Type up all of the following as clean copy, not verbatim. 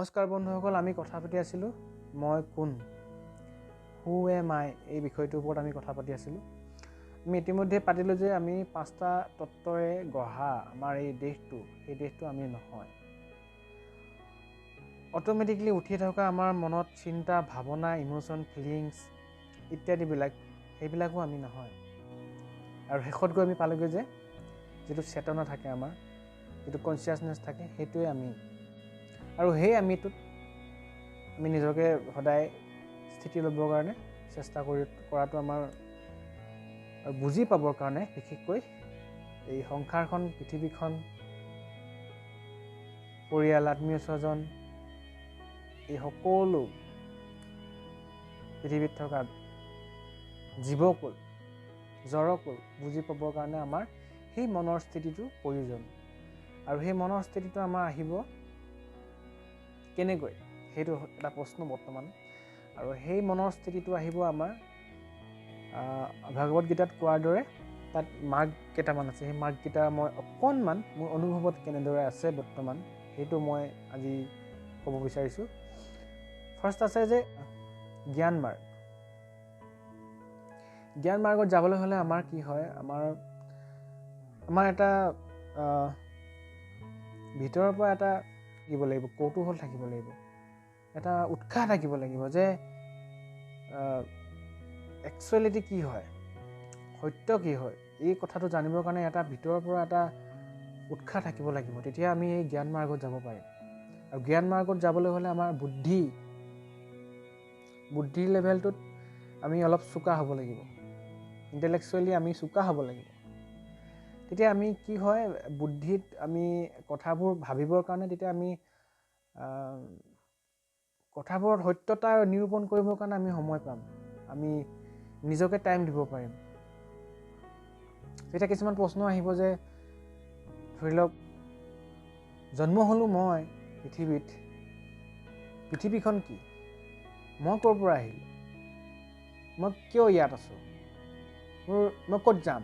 নমস্কাৰ বন্ধুসকল, আমি কথা পাতি আছিলোঁ মই কোন, হু এম আই, এই বিষয়টোৰ ওপৰত আমি কথা পাতি আছিলোঁ। আমি ইতিমধ্যে পাতিলোঁ যে আমি 5টা তত্ত্বৰে গঢ়া আমাৰ এই দেশটো, সেই দেশটো আমি নহয়। অট'মেটিকলি উঠি থকা আমাৰ মনত চিন্তা, ভাৱনা, ইম'শ্যন, ফিলিংছ ইত্যাদিবিলাক, সেইবিলাকো আমি নহয়। আৰু শেষত গৈ আমি পালোগৈ যে যিটো চেতনা থাকে আমাৰ, যিটো কনচিয়াছনেছ থাকে, সেইটোৱে আমি। আৰু সেই আমিটোত আমি নিজকে সদায় স্থিতি ল'বৰ কাৰণে চেষ্টা কৰাটো আমাৰ, আৰু বুজি পাবৰ কাৰণে বিশেষকৈ এই সংসাৰখন, পৃথিৱীখন, পৰিয়াল, আত্মীয় স্বজন, এই সকলো পৃথিৱীত থকা জীৱকুল, জড়কুল বুজি পাবৰ কাৰণে আমাৰ সেই মনৰ স্থিতিটো প্ৰয়োজন। আৰু সেই মনৰ স্থিতিটো আমাৰ আহিব কেনেকৈ, সেইটো এটা প্ৰশ্ন বৰ্তমান। আৰু সেই মনৰ স্থিতিটো আহিব আমাৰ ভাগৱত গীতাত কোৱাৰ দৰে, তাত মাৰ্গ কেইটামান আছে। সেই মাৰ্গকেইটা মই অকণমান মোৰ অনুভৱত কেনেদৰে আছে বৰ্তমান, সেইটো মই আজি ক'ব বিচাৰিছোঁ। ফাৰ্ষ্ট আছে যে জ্ঞান মাৰ্গ। জ্ঞান মাৰ্গত যাবলৈ হ'লে আমাৰ কি হয়, আমাৰ এটা ভিতৰৰ পৰা এটা থাকিব লাগিব, কৌতূহল থাকিব লাগিব, এটা উৎসাহ থাকিব লাগিব যে একচুৱেলিটি কি হয়, সত্য কি হয়, এই কথাটো জানিবৰ কাৰণে এটা ভিতৰৰ পৰা এটা উৎসাহ থাকিব লাগিব। তেতিয়া আমি এই জ্ঞান মাৰ্গত যাব পাৰিম। আৰু জ্ঞান মাৰ্গত যাবলৈ হ'লে আমাৰ বুদ্ধিৰ লেভেলটোত আমি অলপ চোকা হ'ব লাগিব, ইণ্টেলেকচুৱেলি আমি চোকা হ'ব লাগিব। তেতিয়া আমি কি হয়, বুদ্ধিত আমি কথাবোৰ ভাবিবৰ কাৰণে তেতিয়া আমি কথাবোৰত সত্যতা নিৰূপণ কৰিবৰ কাৰণে আমি সময় পাম, আমি নিজকে টাইম দিব পাৰিম। তেতিয়া কিছুমান প্ৰশ্ন আহিব যে, ধৰি লওক, জন্ম হ'লোঁ মই পৃথিৱীখন কি, মই ক'ৰ পৰা আহিলোঁ, মই কিয় ইয়াত আছোঁ, মই ক'ত যাম,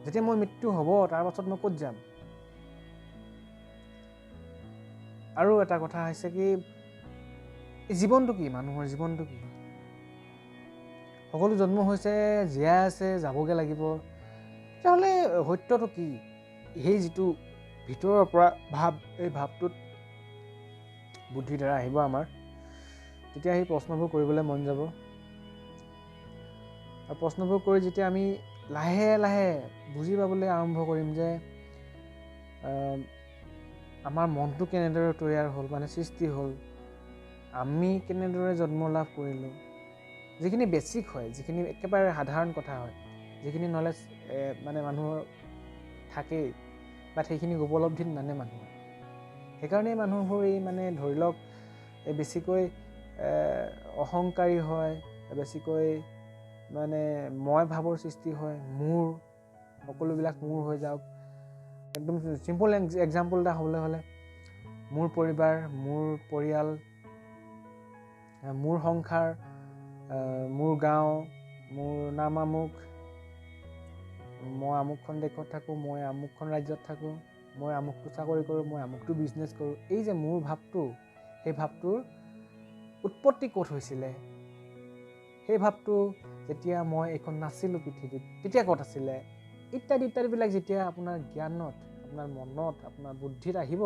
যেতিয়া মোৰ মৃত্যু হ'ব তাৰ পাছত মই ক'ত যাম। আৰু এটা কথা হৈছে কি, জীৱনটো কি, মানুহৰ জীৱনটো কি, সকলো জন্ম হৈছে, জীয়াই আছে, যাবগৈ লাগিব। তেতিয়াহ'লে সত্যটো কি, সেই যিটো ভিতৰৰ পৰা ভাৱ, এই ভাৱটোত বুদ্ধিৰ দ্বাৰা আহিব আমাৰ, তেতিয়া সেই প্ৰশ্নবোৰ কৰিবলৈ মন যাব। আৰু প্ৰশ্নবোৰ কৰি যেতিয়া আমি লাহে লাহে বুজি পাবলৈ আৰম্ভ কৰিম যে আমাৰ মনটো কেনেদৰে তৈয়াৰ হ'ল, মানে সৃষ্টি হ'ল, আমি কেনেদৰে জন্ম লাভ কৰিলোঁ, যিখিনি বেছিক হয়, যিখিনি একেবাৰে সাধাৰণ কথা হয়, যিখিনি নলেজ মানে মানুহৰ থাকেই, বাট সেইখিনি উপলব্ধিত নানে মানুহে। সেইকাৰণেই মানুহবোৰ এই মানে ধৰি লওক বেছিকৈ অহংকাৰী হয়, বেছিকৈ মানে মই ভাৱৰ সৃষ্টি হয়, মোৰ সকলোবিলাক মোৰ হৈ যাওক। একদম চিম্পল এক্সাম্পল এটা হ'বলৈ হ'লে, মোৰ পৰিবাৰ, মোৰ পৰিয়াল, মোৰ সংসাৰ, মোৰ গাঁও, মোৰ নাম আমুক, মই আমুকখন দেশত থাকোঁ, মই আমুকখন ৰাজ্যত থাকোঁ, মই আমুকটো চাকৰি কৰোঁ, মই আমুকটো বিজনেছ কৰোঁ। এই যে মোৰ ভাৱটো, সেই ভাৱটোৰ উৎপত্তি ক'ত হৈছিলে, সেই ভাৱটো যেতিয়া মই এইখন নাছিলোঁ পৃথিৱীত, তেতিয়া ক'ত আছিলে, ইত্যাদিবিলাক যেতিয়া আপোনাৰ জ্ঞানত, আপোনাৰ মনত, আপোনাৰ বুদ্ধিত আহিব,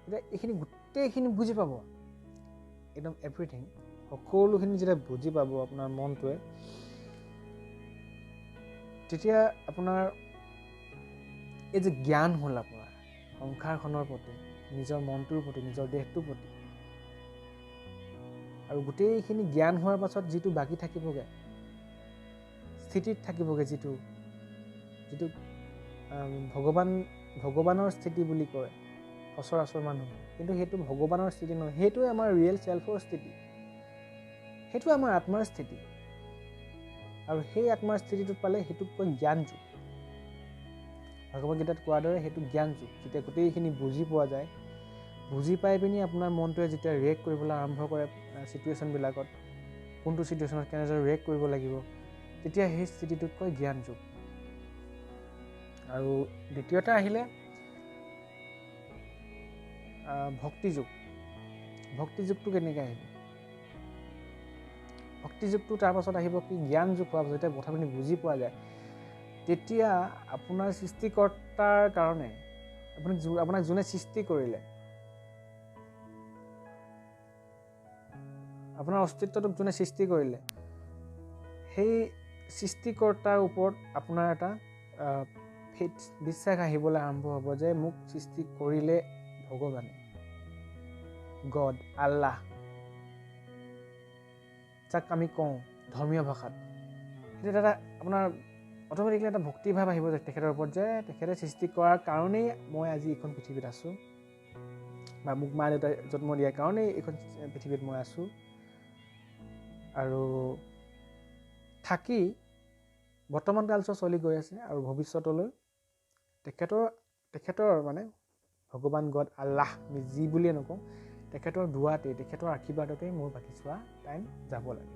তেতিয়া এইখিনি গোটেইখিনি বুজি পাব, একদম এভৰিথিং, সকলোখিনি যেতিয়া বুজি পাব আপোনাৰ মনটোৱে, তেতিয়া আপোনাৰ এই যে জ্ঞান হ'ল আপোনাৰ সংসাৰখনৰ প্ৰতি, নিজৰ মনটোৰ প্ৰতি, নিজৰ দেহটোৰ প্ৰতি, আৰু গোটেইখিনি জ্ঞান হোৱাৰ পাছত যিটো বাকী থাকিবগৈ, স্থিতিত থাকিবগৈ, যিটো ভগৱানৰ স্থিতি বুলি কয় সচৰাচৰ মানুহ, কিন্তু সেইটো ভগৱানৰ স্থিতি নহয়, সেইটোৱে আমাৰ ৰিয়েল চেল্ফৰ স্থিতি, সেইটোৱে আমাৰ আত্মাৰ স্থিতি। আৰু সেই আত্মাৰ স্থিতিটোত পালে সেইটোক কয় জ্ঞান যুগ। ভাগৱত গীতাত কোৱাৰ দৰে সেইটো জ্ঞান যুগ, যেতিয়া গোটেইখিনি বুজি পোৱা যায়, বুজি পাই পিনি আপোনাৰ মনটোৱে যেতিয়া ৰিয়েক্ট কৰিবলৈ আৰম্ভ কৰে ছিটুৱেশ্যনবিলাকত, কোনটো ছিটুৱেশ্যনত কেনেদৰে ৰিয়েক্ট কৰিব লাগিব, তেতিয়া সেই স্থিতিটোক কয় জ্ঞান যুগ। আৰু দ্বিতীয়তে আহিলে ভক্তিযুগটো কেনেকৈ আহিব? ভক্তিযুগটো তাৰ পাছত আহিব কি জ্ঞান যুগ হোৱাৰ পাছত, যেতিয়া কথাখিনি বুজি পোৱা যায়, তেতিয়া আপোনাৰ সৃষ্টিকৰ্তাৰ কাৰণে আপোনাক যোনে সৃষ্টি কৰিলে, আপোনাৰ অস্তিত্বটোক যোনে সৃষ্টি কৰিলে, সেই সৃষ্টিকৰ্তাৰ ওপৰত আপোনাৰ এটা বিশ্বাস আহিবলৈ আৰম্ভ হ'ব যে মোক সৃষ্টি কৰিলে ভগৱানে, গড, আল্লাহ, যাক আমি কওঁ ধৰ্মীয় ভাষাত। সেইটো এটা আপোনাৰ অট'মেটিকলি এটা ভক্তিভাৱ আহিব যে তেখেতৰ ওপৰত, যে তেখেতে সৃষ্টি কৰাৰ কাৰণেই মই আজি এইখন পৃথিৱীত আছোঁ, বা মোক মা দেউতাই জন্ম দিয়াৰ কাৰণেই এইখন পৃথিৱীত মই আছোঁ, আৰু থাকি বৰ্তমান কালচোৱা চলি গৈ আছে, আৰু ভৱিষ্যতলৈ তেখেতৰ মানে ভগৱান, গড, আল্লাহ, আমি যি বুলিয়ে নকওঁ, তেখেতৰ দুৱাতেই, তেখেতৰ আশীৰ্বাদতেই মোৰ বাকী চোৱা টাইম যাব লাগিব।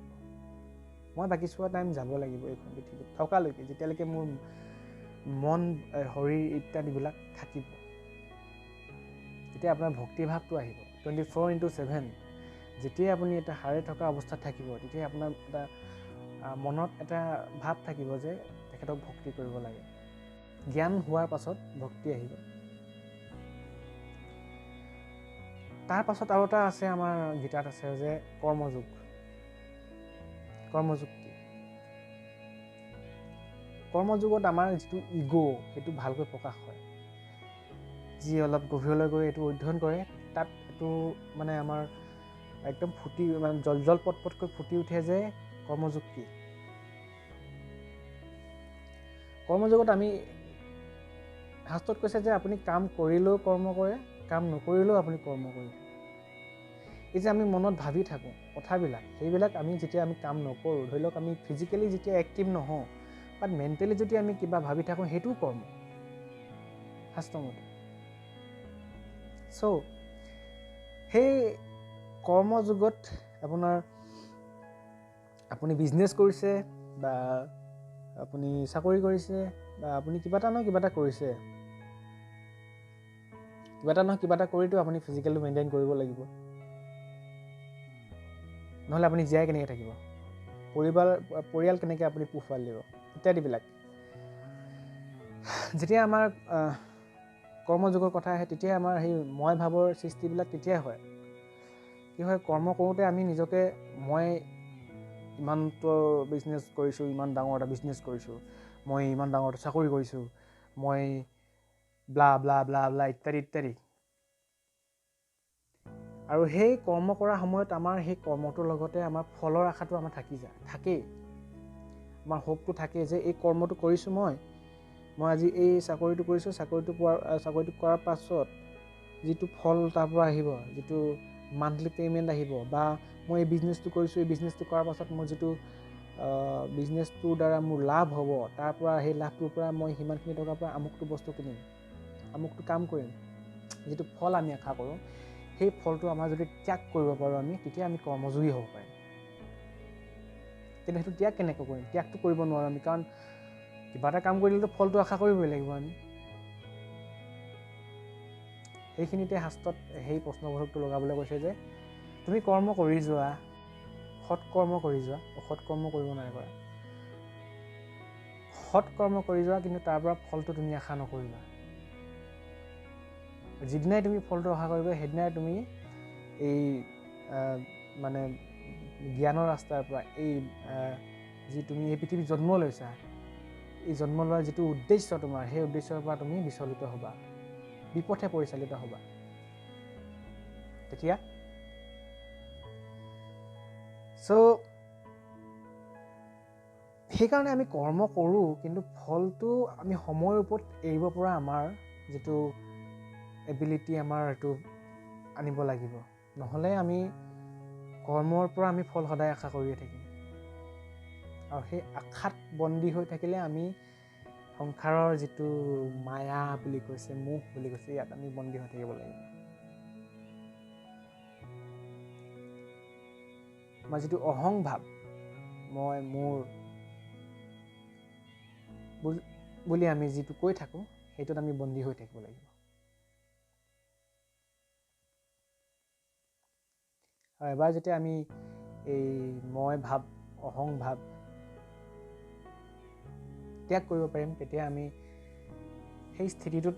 মই বাকী চোৱা টাইম যাব লাগিব এইখন পৃথিৱীত থকালৈকে, যেতিয়ালৈকে মোৰ মন, শৰীৰ ইত্যাদিবিলাক থাকিব। তেতিয়া আপোনাৰ ভক্তিভাৱটো আহিব 24/7। যেতিয়াই আপুনি এটা হাৰে থকা অৱস্থাত থাকিব, তেতিয়াই আপোনাৰ এটা মনত এটা ভাৱ থাকিব যে তেখেতক ভক্তি কৰিব লাগে। জ্ঞান হোৱাৰ পাছত ভক্তি আহিব। তাৰ পাছত আৰু এটা আছে, আমাৰ গীতাত আছে যে কৰ্মযোগ। কৰ্মযোগ কি? কৰ্মযোগত আমাৰ যিটো ইগ' সেইটো ভালকৈ প্ৰকাশ হয়। যি অলপ গভীৰলৈ গৈ এইটো অধ্যয়ন কৰে, তাত এইটো মানে আমাৰ একদম মানে জল পটকৈ ফুটি উঠে যে কৰ্মযোগ কি। কৰ্মযোগত আমি শাস্ত্ৰত কৈছে যে আপুনি কাম কৰিলেও কৰ্ম কৰে, কাম নকৰিলেও আপুনি কৰ্ম কৰি থাকে। এই যে আমি মনত ভাবি থাকোঁ কথাবিলাক, সেইবিলাক আমি যেতিয়া আমি কাম নকৰোঁ, ধৰি লওক আমি ফিজিকেলি যেতিয়া এক্টিভ নহওঁ, বাট মেণ্টেলি যদি আমি কিবা ভাবি থাকোঁ, সেইটোও কৰ্ম শাস্ত্ৰমতে। চ' সেই কৰ্মযুগত আপুনি বিজনেছ কৰিছে, বা আপুনি চাকৰি কৰিছে, বা আপুনি কিবা এটা নহয় কিবা এটা কৰিছে, কিবা এটা নহয় কিবা এটা কৰিতো আপুনি ফিজিকেলটো মেইনটেইন কৰিব লাগিব, নহ'লে আপুনি জীয়াই কেনেকৈ থাকিব, পৰিয়াল কেনেকৈ আপুনি পোহপাল দিব, ইত্যাদিবিলাক। যেতিয়া আমাৰ কৰ্মযোগৰ কথা আহে, তেতিয়াই আমাৰ সেই মই ভাৱৰ সৃষ্টিবিলাক তেতিয়াই হয়। কি হয়, কৰ্ম কৰোঁতে আমি নিজকে মই ইমানটো বিজনেছ কৰিছোঁ, ইমান ডাঙৰ এটা বিজনেছ কৰিছোঁ, মই ইমান ডাঙৰ এটা চাকৰি কৰিছোঁ, মই ব্লা ব্লা ব্লা ব্লা ইত্যাদি ইত্যাদি। আৰু সেই কৰ্ম কৰাৰ সময়ত আমাৰ সেই কৰ্মটোৰ লগতে আমাৰ ফলৰ আশাটো আমাৰ থাকেই। আমাৰ হোপটো থাকেই যে এই কৰ্মটো কৰিছোঁ মই আজি এই চাকৰিটো কৰিছোঁ, চাকৰিটো কৰাৰ পাছত যিটো ফল তাৰ পৰা আহিব, যিটো মান্থলি পে'মেণ্ট আহিব, বা মই এই বিজনেছটো কৰিছোঁ, এই বিজনেছটো কৰাৰ পাছত মোৰ যিটো বিজনেছটোৰ দ্বাৰা মোৰ লাভ হ'ব, তাৰ পৰা সেই লাভটোৰ পৰা মই সিমানখিনি টকাৰ পৰা আমুকটো বস্তু কিনিম, আমুকটো কাম কৰিম, যিটো ফল আমি আশা কৰোঁ, সেই ফলটো আমাৰ যদি ত্যাগ কৰিব পাৰোঁ আমি, তেতিয়া আমি কৰ্মযোগী হ'ব পাৰিম। কিন্তু সেইটো ত্যাগ কেনেকৈ কৰিম? ত্যাগটো কৰিব নোৱাৰোঁ আমি, কাৰণ কিবা এটা কাম কৰিলেতো ফলটো আশা কৰিবই লাগিব আমি। সেইখিনিতে শাস্ত্ৰত সেই প্ৰশ্নবোধকটো লগাবলৈ কৈছে যে তুমি কৰ্ম কৰি যোৱা, সৎ কৰ্ম কৰি যোৱা, অসৎ কৰ্ম কৰিব নালাগে। সৎ কৰ্ম কৰি যোৱা, কিন্তু তাৰ পৰা ফলটো তুমি আশা নকৰিবা। যিদিনাই তুমি ফলটো আশা কৰিবা, সেইদিনাই তুমি এই মানে জ্ঞানৰ ৰাস্তাৰ পৰা, যি তুমি এই পৃথিৱীত জন্ম লৈছা, এই জন্ম লোৱাৰ যিটো উদ্দেশ্য তোমাৰ, সেই উদ্দেশ্যৰ পৰা তুমি বিচলিত হ'বা, বিপথে পৰিচালিত হ'বা। তেতিয়া সেইকাৰণে আমি কৰ্ম কৰোঁ, কিন্তু ফলটো আমি সময়ৰ ওপৰত এৰিব পৰা আমাৰ যিটো এবিলিটি, আমাৰ এইটো আনিব লাগিব। নহ'লে আমি কৰ্মৰ পৰা আমি ফল সদায় আশা কৰিয়ে থাকিম, আৰু সেই আশাত বন্দী হৈ থাকিলে আমি সংসাৰৰ যিটো মায়া বুলি কৈছে, মোহ বুলি কৈছে, ইয়াত আমি বন্দী হৈ থাকিব লাগিব। আমাৰ যিটো অহং ভাৱ, মই মোৰ বুলি আমি যিটো কৈ থাকোঁ, সেইটোত আমি বন্দী হৈ থাকিব লাগিব। আৰু এবাৰ যেতিয়া আমি এই মই ভাৱ অহং ভাৱ ত্যাগ কৰিব পাৰিম, তেতিয়া আমি সেই স্থিতিটোত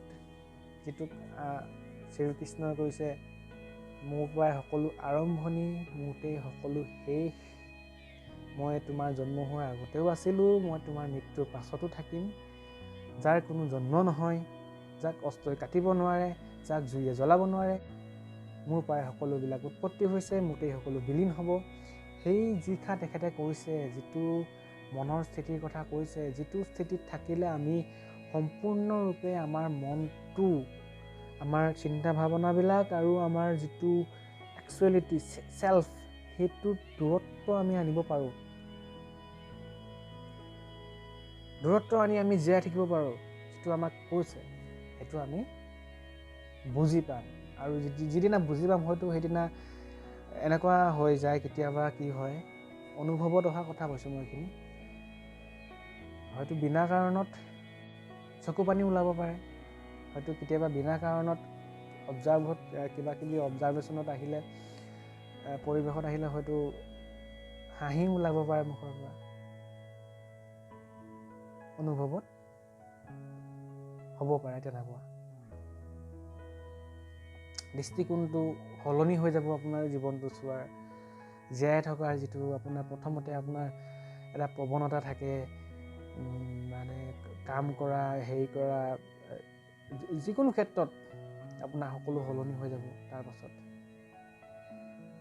যিটোক শ্ৰীকৃষ্ণই কৈছে মোৰ পৰাই সকলো আৰম্ভণি, মোতেই সকলো শেষ, মই তোমাৰ জন্ম হোৱাৰ আগতেও আছিলোঁ, মই তোমাৰ মৃত্যুৰ পাছতো থাকিম, যাৰ কোনো জন্ম নহয়, যাক অস্ত্ৰই কাটিব নোৱাৰে, যাক জুয়ে জ্বলাব নোৱাৰে, মোৰ পৰাই সকলোবিলাক উৎপত্তি হৈছে, মোতেই সকলো বিলীন হ'ব। সেই যিষা তেখেতে কৈছে, যিটো মনৰ স্থিতিৰ কথা কৈছে, যিটো স্থিতিত থাকিলে আমি সম্পূৰ্ণৰূপে আমাৰ মনটো, আমাৰ চিন্তা ভাৱনাবিলাক আৰু আমাৰ যিটো একচুৱেলিটি চেল্ফ, সেইটো দূৰত্ব আমি আনিব পাৰোঁ। দূৰত্ব আনি আমি জীয়াই থাকিব পাৰোঁ, যিটো আমাক কৈছে সেইটো আমি বুজি পাম। আৰু যিদিনা বুজি পাম, হয়তো সেইদিনা এনেকুৱা হৈ যায়, কেতিয়াবা কি হয়, অনুভৱত অহা কথা কৈছোঁ মই এইখিনি, হয়তো বিনা কাৰণত চকু পানী ওলাব পাৰে, হয়তো কেতিয়াবা বিনা কাৰণত কিবা কিবি অবজাৰভেশ্যনত আহিলে, পৰিৱেশত আহিলে হয়তো হাঁহি ওলাব পাৰে মুখৰ পৰা, অনুভৱত হ'ব পাৰে তেনেকুৱা। দৃষ্টিকোণটো সলনি হৈ যাব আপোনাৰ জীৱনটো চোৱাৰ, জীয়াই থকাৰ যিটো আপোনাৰ প্ৰথমতে আপোনাৰ এটা প্ৰৱণতা থাকে, মানে কাম কৰা, হেৰি কৰা, যিকোনো ক্ষেত্ৰত আপোনাৰ সকলো সলনি হৈ যাব তাৰ পাছত।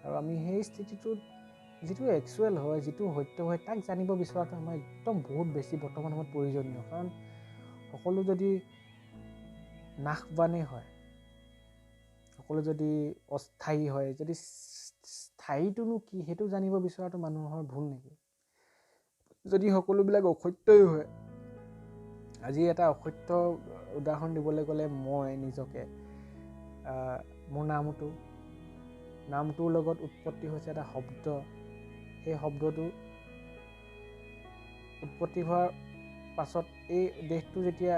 আৰু আমি সেই স্থিতিটোত যিটো একচুৱেল হয়, যিটো সত্য হয়, তাক জানিব বিচৰাটো আমাৰ একদম বহুত বেছি বৰ্তমান সময়ত প্ৰয়োজনীয়। কাৰণ সকলো যদি নাশবানেই হয়, সকলো যদি অস্থায়ী হয়, যদি স্থায়ীটোনো কি সেইটো জানিব বিচৰাটো মানুহৰ ভুল নেকি? যদি সকলোবিলাক অসত্যই হয়, আজি এটা অসত্য উদাহৰণ দিবলৈ গ'লে, মই নিজকে মোৰ নামটোৰ লগত উৎপত্তি হৈছে এটা শব্দ, সেই শব্দটো উৎপত্তি হোৱাৰ পাছত এই দেহটো যেতিয়া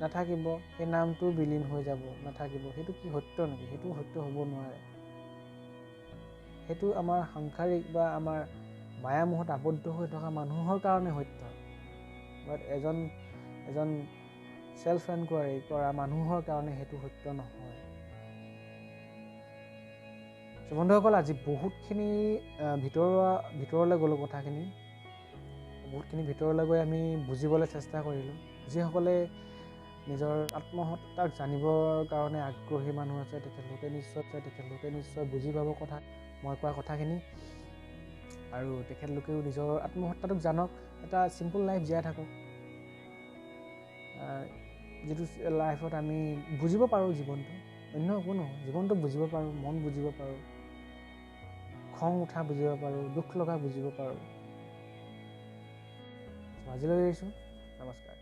নাথাকিব, সেই নামটো বিলীন হৈ যাব, নাথাকিব, সেইটো কি সত্য নেকি? সেইটো সত্য হ'ব নোৱাৰে। সেইটো আমাৰ সাংসাৰিক বা আমাৰ মায়ামোহত আবদ্ধ হৈ থকা মানুহৰ কাৰণে সত্য, বাট এজন চেল্ফ এনকুৱাৰী কৰা মানুহৰ কাৰণে সেইটো সত্য নহয়। বন্ধুসকল, আজি বহুতখিনি ভিতৰলৈ গ'লোঁ, কথাখিনি বহুতখিনি ভিতৰলৈ গৈ আমি বুজিবলৈ চেষ্টা কৰিলোঁ। যিসকলে নিজৰ আত্মসত্তাক জানিবৰ কাৰণে আগ্ৰহী মানুহ আছে, তেখেতলোকে নিশ্চয় বুজি পাব মই কোৱা কথাখিনি। আৰু তেখেতলোকেও নিজৰ আত্মসত্তাটোক জানক, এটা চিম্পুল লাইফ জীয়াই থাকক, যিটো লাইফত আমি বুজিব পাৰোঁ জীৱনটো, অন্য একো নহয়, জীৱনটো বুজিব পাৰোঁ, মন বুজিব পাৰোঁ, খং উঠা বুজিব পাৰোঁ, দুখ লগা বুজিব পাৰোঁ। আজিলৈ এৰিছোঁ, নমস্কাৰ।